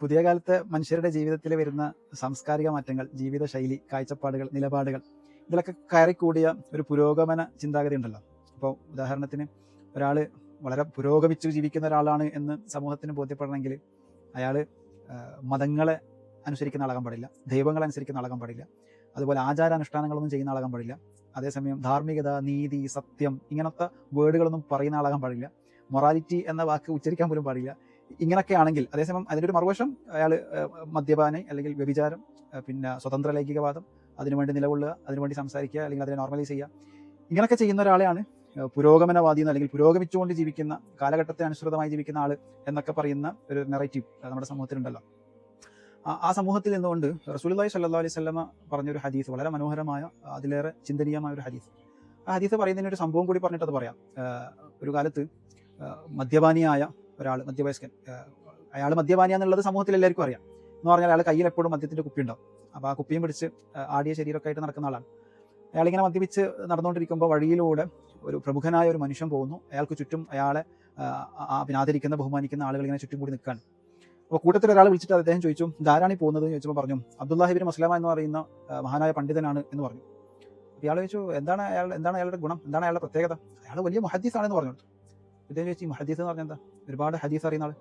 പുതിയ കാലത്തെ മനുഷ്യരുടെ ജീവിതത്തിൽ വരുന്ന സാംസ്കാരിക മാറ്റങ്ങൾ, ജീവിതശൈലി, കാഴ്ചപ്പാടുകൾ, നിലപാടുകൾ, ഇതിലൊക്കെ കയറിക്കൂടിയ ഒരു പുരോഗമന ചിന്താഗതി ഉണ്ടല്ലോ. ഇപ്പോൾ ഉദാഹരണത്തിന് ഒരാൾ വളരെ പുരോഗമിച്ച് ജീവിക്കുന്ന ഒരാളാണ് എന്ന് സമൂഹത്തിന് ബോധ്യപ്പെടണമെങ്കിൽ അയാൾ മതങ്ങളെ അനുസരിക്കുന്ന ആളാകാൻ പാടില്ല, ദൈവങ്ങളെ അനുസരിക്കുന്ന ആളാകാൻ പാടില്ല, അതുപോലെ ആചാരാനുഷ്ഠാനങ്ങളൊന്നും ചെയ്യുന്ന ആളാകാൻ പാടില്ല, അതേസമയം ധാർമ്മികത, നീതി, സത്യം ഇങ്ങനത്തെ വേർഡുകളൊന്നും പറയുന്ന ആളാകാൻ പാടില്ല, മൊറാലിറ്റി എന്ന വാക്ക് ഉച്ചരിക്കാൻ പോലും പാടില്ല. ഇങ്ങനൊക്കെ ആണെങ്കിൽ അതേസമയം അതിൻ്റെ ഒരു മറുവശം അയാൾ മദ്യപാനി അല്ലെങ്കിൽ വ്യഭിചാരം, പിന്നെ സ്വതന്ത്ര ലൈംഗികവാദം, അതിനുവേണ്ടി നിലകൊള്ളുക, അതിനുവേണ്ടി സംസാരിക്കുക, അല്ലെങ്കിൽ അതിനെ നോർമലൈസ് ചെയ്യുക, ഇങ്ങനെയൊക്കെ ചെയ്യുന്ന ഒരാളെയാണ് പുരോഗമനവാദി എന്ന്, അല്ലെങ്കിൽ പുരോഗമിച്ചുകൊണ്ട് ജീവിക്കുന്ന, കാലഘട്ടത്തെ അനുസൃതമായി ജീവിക്കുന്ന ആൾ എന്നൊക്കെ പറയുന്ന ഒരു നെറേറ്റീവ് നമ്മുടെ സമൂഹത്തിലുണ്ടല്ലോ. ആ സമൂഹത്തിൽ നിന്നുകൊണ്ട് റസൂലുള്ളാഹി സ്വല്ലല്ലാഹു അലൈഹി വസല്ലമ പറഞ്ഞൊരു ഹദീസ്, വളരെ മനോഹരമായ, അതിലേറെ ചിന്തനീയമായ ഒരു ഹദീസ്. ആ ഹദീസ് പറയുന്നതിന് ഒരു സംഭവം കൂടി പറഞ്ഞിട്ട് അത് പറയാം. ഒരു കാലത്ത് മദ്യപാനിയായ ഒരാൾ, മധ്യവയസ്കൻ, അയാൾ മദ്യപാനിയാന്നുള്ളത് സമൂഹത്തിൽ എല്ലാവർക്കും അറിയാം. എന്ന് പറഞ്ഞാൽ അയാൾ കയ്യിൽ എപ്പോഴും മദ്യത്തിൻ്റെ കുപ്പി ഉണ്ടാവും. അപ്പോൾ ആ കുപ്പിയും പിടിച്ച് ആടിയ ശരീരമൊക്കെ ആയിട്ട് നടക്കുന്ന ആളാണ്. അയാളിങ്ങനെ മദ്യപിച്ച് നടന്നുകൊണ്ടിരിക്കുമ്പോൾ വഴിയിലൂടെ ഒരു പ്രമുഖനായ ഒരു മനുഷ്യൻ പോകുന്നു. അയാൾക്ക് ചുറ്റും അയാളെ പിന്നെ ആദരിക്കുന്ന, ബഹുമാനിക്കുന്ന ആളുകൾ ഇങ്ങനെ ചുറ്റും കൂടി നിൽക്കുകയാണ്. അപ്പോൾ കൂട്ടത്തിൽ ഒരാൾ വിളിച്ചിട്ട് അദ്ദേഹം ചോദിച്ചു, ധാരാണ് ഈ പോകുന്നത് എന്ന് ചോദിച്ചപ്പോൾ പറഞ്ഞു, അബ്ദുല്ലാഹി ഇബ്നു മസ്ലമ എന്ന് പറയുന്ന മഹാനായ പണ്ഡിതനാണ് എന്ന് പറഞ്ഞു. അപ്പോൾ ഇയാൾ ചോദിച്ചു, എന്താണ് അയാളുടെ ഗുണം, എന്താണ് അയാളുടെ പ്രത്യേകത? അയാൾ വലിയ മുഹദ്ദീസ് ആണെന്ന് പറഞ്ഞു. ഇദ്ദേഹം ചോദിച്ചു, മുഹദ്ദീസ് എന്ന് പറഞ്ഞാൽ എന്താ? ഒരുപാട് ഹദീസ് അറിയുന്ന ആൾ.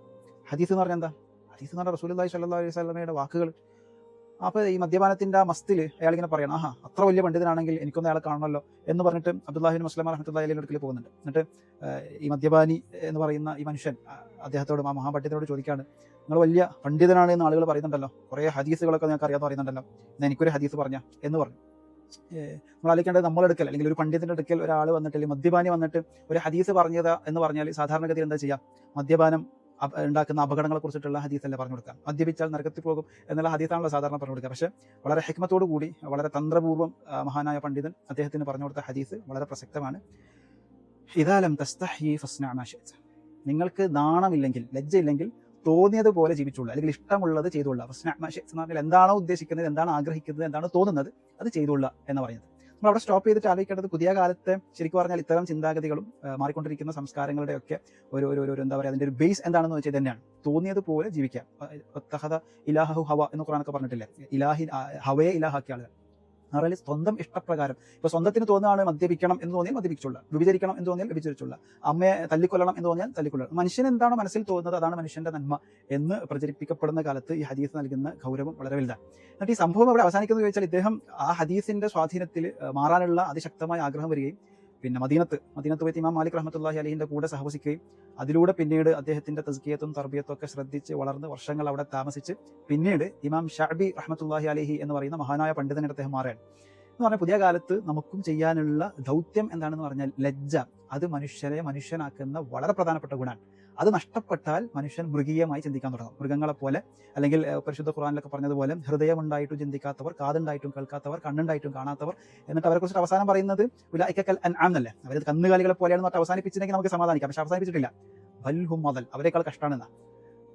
ഹദീസ് എന്ന് പറഞ്ഞാൽ എന്താ? ഹദീസ് എന്ന് പറഞ്ഞാൽ റസൂലുള്ളാഹി സ്വല്ലല്ലാഹു അലൈഹി വസല്ലമയുടെ വാക്കുകൾ. അപ്പോൾ ഈ മദ്യപാനത്തിൻ്റെ ആ മസ്തിൽ അയാളിങ്ങനെ പറയണം, ആഹാ അത്ര വലിയ പണ്ഡിതനാണെങ്കിൽ എനിക്കൊന്ന് അയാളെ കാണണമല്ലോ എന്ന് പറഞ്ഞിട്ട് അബ്ദുല്ലാഹി ഇബ്നു മസ്ലമ റഹ്മത്തുള്ളാഹി അലൈഹിയുടെ അടുക്കൽ പോകുന്നുണ്ട്. എന്നിട്ട് ഈ മദ്യപാനി എന്ന് പറയുന്ന ഈ മനുഷ്യൻ അദ്ദേഹത്തോടും, ആ മഹാപണ്ഡിതനോട് ചോദിക്കുകയാണ്, നിങ്ങൾ വലിയ പണ്ഡിതനാണ് എന്ന് ആളുകൾ പറയുന്നുണ്ടല്ലോ, കുറേ ഹദീസുകളൊക്കെ നിങ്ങൾക്ക് അറിയാതെ പറയുന്നുണ്ടല്ലോ, എന്നാൽ എനിക്കൊരു ഹദീസ് പറഞ്ഞ എന്ന് പറഞ്ഞു. നമ്മൾ ആലോചിക്കേണ്ടത്, നമ്മളെടുക്കൽ അല്ലെങ്കിൽ ഒരു പണ്ഡിതൻ്റെ അടുക്കൽ ഒരാൾ വന്നിട്ട്, അല്ലെങ്കിൽ മദ്യപാനി വന്നിട്ട് ഒരു ഹദീസ് പറഞ്ഞത് എന്ന് പറഞ്ഞാൽ സാധാരണഗതിയിൽ എന്താ ചെയ്യുക? മദ്യപാനം ഉണ്ടാക്കുന്ന അപകടങ്ങളെ കുറിച്ചിട്ടുള്ള ഹദീസല്ലേ പറഞ്ഞു കൊടുക്കാം. മദ്യപിച്ചാൽ നരകത്തിൽ പോകും എന്നുള്ള ഹദീസാണല്ലോ സാധാരണ പറഞ്ഞു കൊടുക്കുക. പക്ഷേ വളരെ ഹിക്മത്തോടു കൂടി, വളരെ തന്ത്രപൂർവ്വം മഹാനായ പണ്ഡിതൻ അദ്ദേഹത്തിന് പറഞ്ഞു കൊടുത്ത ഹദീസ് വളരെ പ്രസക്തമാണ്. ഇദാ ലം തസ്തഹി ഫസ്ന മാ ശിഅത. നിങ്ങൾക്ക് നാണമില്ലെങ്കിൽ, ലജ്ജയില്ലെങ്കിൽ തോന്നിയതുപോലെ ജീവിച്ചുള്ളൂ, അല്ലെങ്കിൽ ഇഷ്ടമുള്ളത് ചെയ്തുള്ള. ഫസ്ന മാ ശിഅത എന്ന് പറഞ്ഞാൽ എന്താണോ ഉദ്ദേശിക്കുന്നത്, എന്താണ് ആഗ്രഹിക്കുന്നത്, എന്താണ് തോന്നുന്നത്, അത് ചെയ്തുള്ള എന്ന് പറയുന്നത്. നമ്മൾ അവിടെ സ്റ്റോപ്പ് ചെയ്തിട്ട് ആലോചിക്കേണ്ടത്, പുതിയ കാലത്തെ ശരിക്കും പറഞ്ഞാൽ ഇത്തരം ചിന്താഗതികളും മാറിക്കൊണ്ടിരിക്കുന്ന സംസ്കാരങ്ങളുടെയൊക്കെ ഒരു എന്താ പറയുക, അതിൻ്റെ ഒരു ബേസ് എന്താണെന്ന് വെച്ചാൽ തന്നെയാണ് തോന്നിയതുപോലെ ജീവിക്കാം. വത്തഖദ ഇലാഹു ഹവ എന്ന് ഖുർആനൊക്കെ പറഞ്ഞിട്ടില്ലേ? ഹവയെ ഇലാഹാക്കിയ ആളുകൾ എന്ന് സ്വന്തം ഇഷ്ടപ്രകാരം. ഇപ്പോൾ സ്വന്തത്തിന് തോന്നുകയാണ് മദ്യപിക്കണം എന്ന് തോന്നിയാൽ മദ്യപിച്ചുള്ള, വ്യഭിചരിക്കണം എന്ന് തോന്നിയാൽ വ്യഭിചരിച്ചുള്ള, അമ്മയെ തല്ലിക്കൊല്ലണം എന്ന് തോന്നിയാൽ തല്ലിക്കൊള്ളണം. മനുഷ്യൻ എന്താണോ മനസ്സിൽ തോന്നുന്നത് അതാണ് മനുഷ്യന്റെ നന്മ എന്ന് പ്രചരിപ്പിക്കപ്പെടുന്ന കാലത്ത് ഈ ഹദീസ് നൽകുന്ന ഗൗരവം വളരെ വലുതാണ്. എന്നിട്ട് ഈ സംഭവം അവിടെ അവസാനിക്കുന്നത് ചോദിച്ചാൽ, ഇദ്ദേഹം ആ ഹദീസിന്റെ സ്വാധീനത്തിൽ മാറാനുള്ള അതിശക്തമായ ആഗ്രഹം വരികയും പിന്നെ മദീനത്ത് പോയിട്ട് ഇമാം മാലിക് റഹ്മത്തുള്ളാഹി അലൈഹിന്റെ കൂടെ സഹവസിക്കുകയും അതിലൂടെ പിന്നീട് അദ്ദേഹത്തിന്റെ തസ്കിയത്തും തർബിയത്തും ഒക്കെ ശ്രദ്ധിച്ച് വളർന്ന് വർഷങ്ങൾ അവിടെ താമസിച്ച് പിന്നീട് ഇമാം ഷഅബി റഹ്മത്തുള്ളാഹി അലൈഹി എന്ന് പറയുന്ന മഹാനായ പണ്ഡിതനായിട്ട് അദ്ദേഹം മാറുകയാണ്. എന്ന് പറഞ്ഞാൽ പുതിയ കാലത്ത് നമുക്കും ചെയ്യാനുള്ള ദൗത്യം എന്താണെന്ന് പറഞ്ഞാൽ ലജ്ജ. അത് മനുഷ്യരെ മനുഷ്യനാക്കുന്ന വളരെ പ്രധാനപ്പെട്ട ഗുണമാണ്. അത് നഷ്ടപ്പെട്ടാൽ മനുഷ്യൻ മൃഗീയമായി ചിന്തിക്കാൻ തുടങ്ങും. മൃഗങ്ങളെപ്പോലെ, അല്ലെങ്കിൽ പരിശുദ്ധ ഖുർആനിലൊക്കെ പറഞ്ഞതുപോലെ, ഹൃദയമുണ്ടായിട്ടും ചിന്തിക്കാത്തവർ, കാതുണ്ടായിട്ടും കേൾക്കാത്തവർ, കണ്ണുണ്ടായിട്ടും കാണാത്തവർ, എന്നിട്ട് അവരെ കുറിച്ച് അവസാനം പറയുന്നത് ഉലൈക കൽ അൻആം എന്നല്ലേ, അവർ കന്നുകാലികളെ പോലെയാണെന്ന് പറഞ്ഞിട്ട് അവസാനിപ്പിച്ചിട്ടുണ്ടെങ്കിൽ നമുക്ക് സമാധാനിക്കാം. പക്ഷെ അവസാനിപ്പിച്ചിട്ടില്ല. ബൽ ഹും അദൽ, അവരെക്കാൾ കഷ്ടമാണെന്നാ.